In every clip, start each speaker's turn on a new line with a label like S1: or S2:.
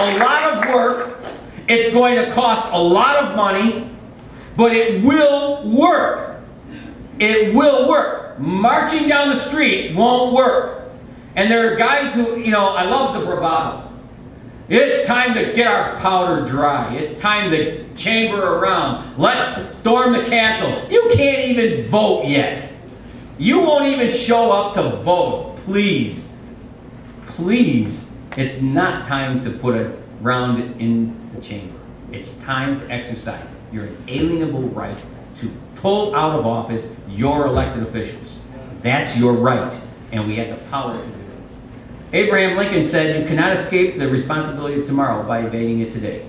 S1: a lot of work. It's going to cost a lot of money, but it will work. It will work. Marching down the street won't work. And there are guys who, you know, I love the bravado. It's time to get our powder dry. It's time to chamber around. Let's storm the castle. You can't even vote yet. You won't even show up to vote. Please, please, it's not time to put a round in the chamber. It's time to exercise your inalienable right to pull out of office your elected officials. That's your right, and we have the power to do it. Abraham Lincoln said, "You cannot escape the responsibility of tomorrow by evading it today."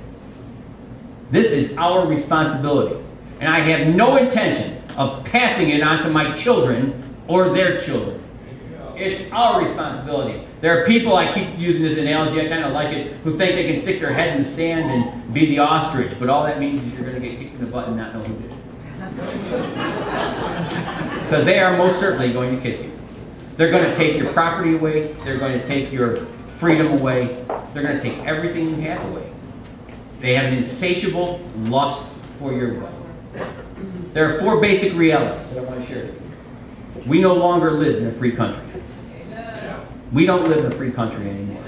S1: This is our responsibility, and I have no intention of passing it on to my children or their children. It's our responsibility. There are people, I keep using this analogy, I kind of like it, who think they can stick their head in the sand and be the ostrich, but all that means is you're going to get kicked in the butt and not know who did it. Because they are most certainly going to kick you. They're going to take your property away. They're going to take your freedom away. They're going to take everything you have away. They have an insatiable lust for your wealth. There are 4 basic realities that I want to share with you. We no longer live in a free country. We don't live in a free country anymore.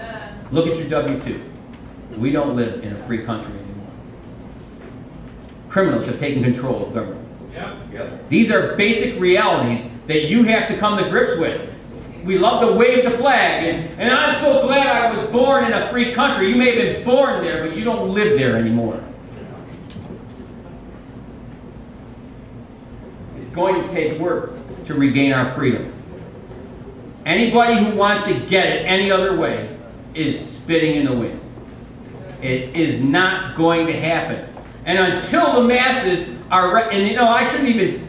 S1: Look at your W-2. We don't live in a free country anymore. Criminals have taken control of government. These are basic realities that you have to come to grips with. We love to wave the flag, and I'm so glad I was born in a free country. You may have been born there, but you don't live there anymore. It's going to take work to regain our freedom. Anybody who wants to get it any other way is spitting in the wind. It is not going to happen. And until the masses are, and you know, I shouldn't even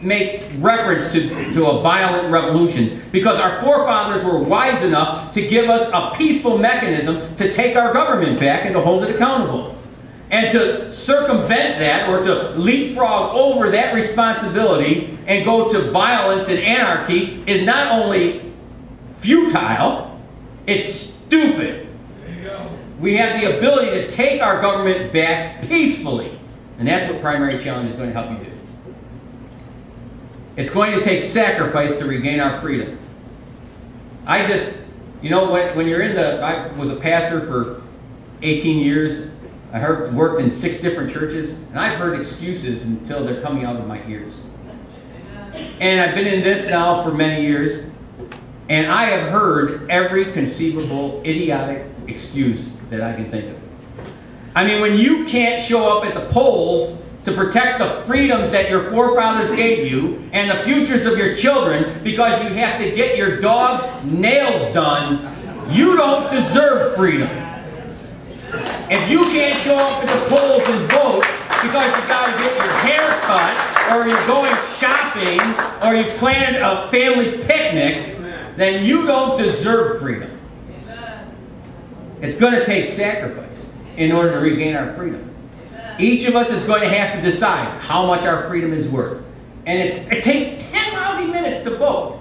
S1: make reference to a violent revolution, because our forefathers were wise enough to give us a peaceful mechanism to take our government back and to hold it accountable. And to circumvent that, or to leapfrog over that responsibility and go to violence and anarchy, is not only futile, it's stupid.
S2: There you go.
S1: We have the ability to take our government back peacefully. And that's what Primary Challenge is going to help you do. It's going to take sacrifice to regain our freedom. You know, when you're in I was a pastor for 18 years. I worked in 6 different churches, and I've heard excuses until they're coming out of my ears. And I've been in this now for many years, and I have heard every conceivable idiotic excuse that I can think of. I mean, when you can't show up at the polls to protect the freedoms that your forefathers gave you and the futures of your children because you have to get your dog's nails done, you don't deserve freedom. If you can't show up at the polls and vote because you got to get your hair cut, or you're going shopping, or you planned a family picnic, then you don't deserve freedom. It's going to take sacrifice in order to regain our freedom. Each of us is going to have to decide how much our freedom is worth. And it takes 10 lousy minutes to vote.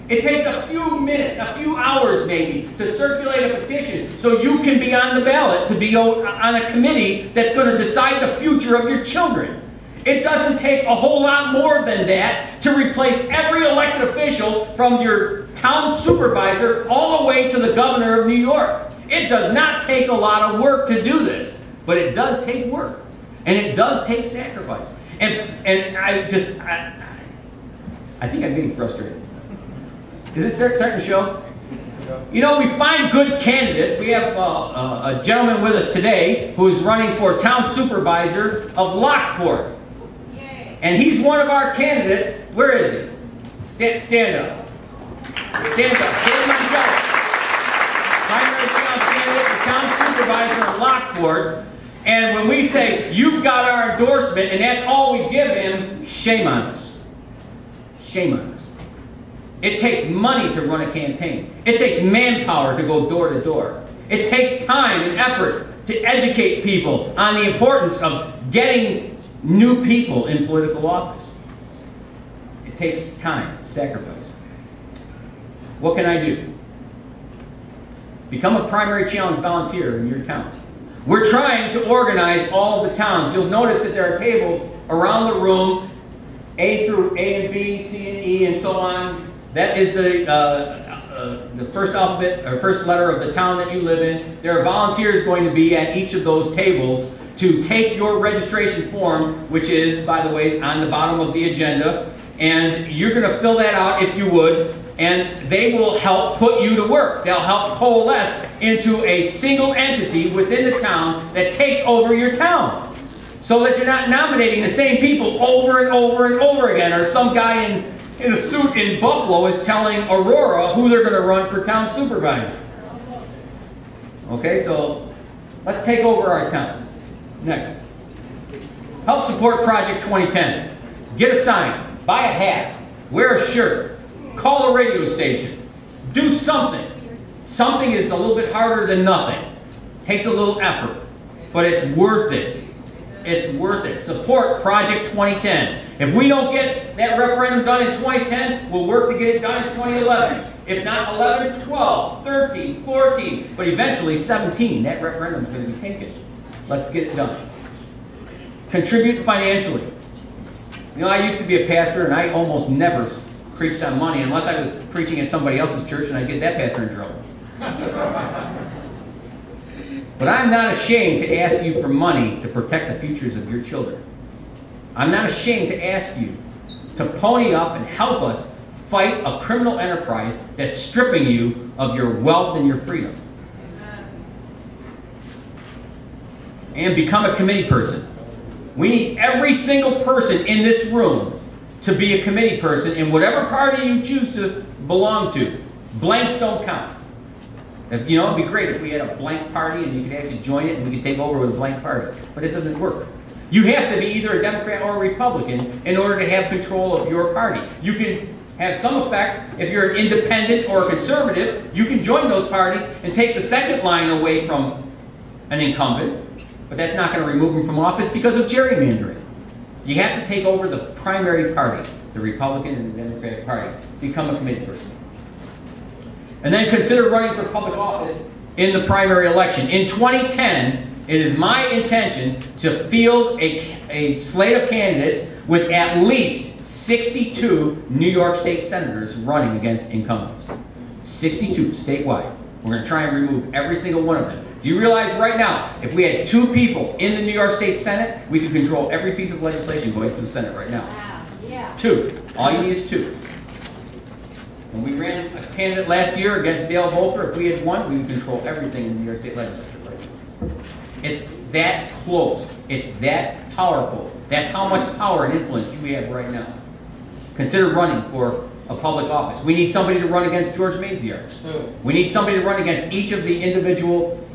S1: It takes a few minutes, a few hours maybe, to circulate a petition so you can be on the ballot, to be on a committee that's going to decide the future of your children. It doesn't take a whole lot more than that to replace every elected official from your town supervisor all the way to the governor of New York. It does not take a lot of work to do this, but it does take work. And it does take sacrifice. And I think I'm getting frustrated. Is it starting to show? You know, we find good candidates. We have a gentleman with us today who is running for town supervisor of Lockport. Yay. And he's one of our candidates. Where is he? Stand up. Stand up. Primary candidate for town supervisor of Lockport. And when we say, you've got our endorsement, and that's all we give him, shame on us. Shame on us. It takes money to run a campaign. It takes manpower to go door to door. It takes time and effort to educate people on the importance of getting new people in political office. It takes time, sacrifice. What can I do? Become a primary challenge volunteer in your town. We're trying to organize all of the towns. You'll notice that there are tables around the room, A through A and B, C and E, and so on. That is the first alphabet or first letter of the town that you live in. There are volunteers going to be at each of those tables to take your registration form, which is, by the way, on the bottom of the agenda, and you're going to fill that out if you would, and they will help put you to work. They'll help coalesce into a single entity within the town that takes over your town, so that you're not nominating the same people over and over and over again, or some guy in a suit in Buffalo is telling Aurora who they're going to run for town supervisor. Okay, so let's take over our towns. Next. Help support Project 2010. Get a sign, buy a hat, wear a shirt, call a radio station, do something. Something is a little bit harder than nothing. Takes a little effort, but it's worth it. It's worth it. Support Project 2010. If we don't get that referendum done in 2010, we'll work to get it done in 2011. If not 11, 12, 13, 14, but eventually 17. That referendum is going to be taken. Let's get it done. Contribute financially. You know, I used to be a pastor, and I almost never preached on money unless I was preaching at somebody else's church, and I'd get that pastor in trouble. But I'm not ashamed to ask you for money to protect the futures of your children. I'm not ashamed to ask you to pony up and help us fight a criminal enterprise that's stripping you of your wealth and your freedom. And become a committee person. We need every single person in this room to be a committee person in whatever party you choose to belong to. Blanks don't count. You know, it'd be great if we had a blank party and you could actually join it and we could take over with a blank party. But it doesn't work. You have to be either a Democrat or a Republican in order to have control of your party. You can have some effect if you're an independent or a conservative. You can join those parties and take the second line away from an incumbent. But that's not going to remove them from office because of gerrymandering. You have to take over the primary parties, the Republican and the Democratic Party. Become a committee person. And then consider running for public office in the primary election. In 2010, it is my intention to field a slate of candidates with at least 62 New York State senators running against incumbents. 62 statewide. We're going to try and remove every single one of them. Do you realize right now, if we had 2 people in the New York State Senate, we could control every piece of legislation going through the Senate right now?
S2: Wow. Yeah. 2.
S1: All you need is 2. When we ran a candidate last year against Dale Volcker, if we had won, we would control everything in the New York State legislature right now. It's that close. It's that powerful. That's how much power and influence you have right now. Consider running for a public office. We need somebody to run against George Maziarz. We need somebody to run against each of the individual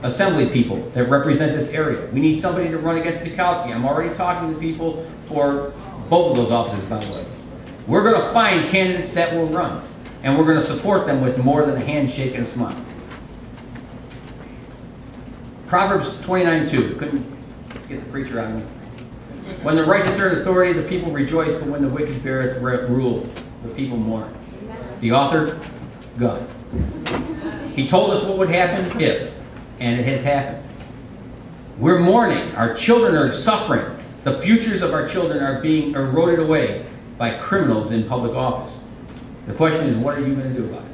S1: assembly people that represent this area. We need somebody to run against Dukowski. I'm already talking to people for both of those offices, by the way. We're going to find candidates that will run, and we're going to support them with more than a handshake and a smile. Proverbs 29:2. Couldn't get the preacher out of me. When the righteous are in authority, the people rejoice, but when the wicked beareth rule, the people mourn. The author, God. He told us what would happen if, and it has happened. We're mourning. Our children are suffering. The futures of our children are being eroded away by criminals in public office. The question is, what are you going to do about it?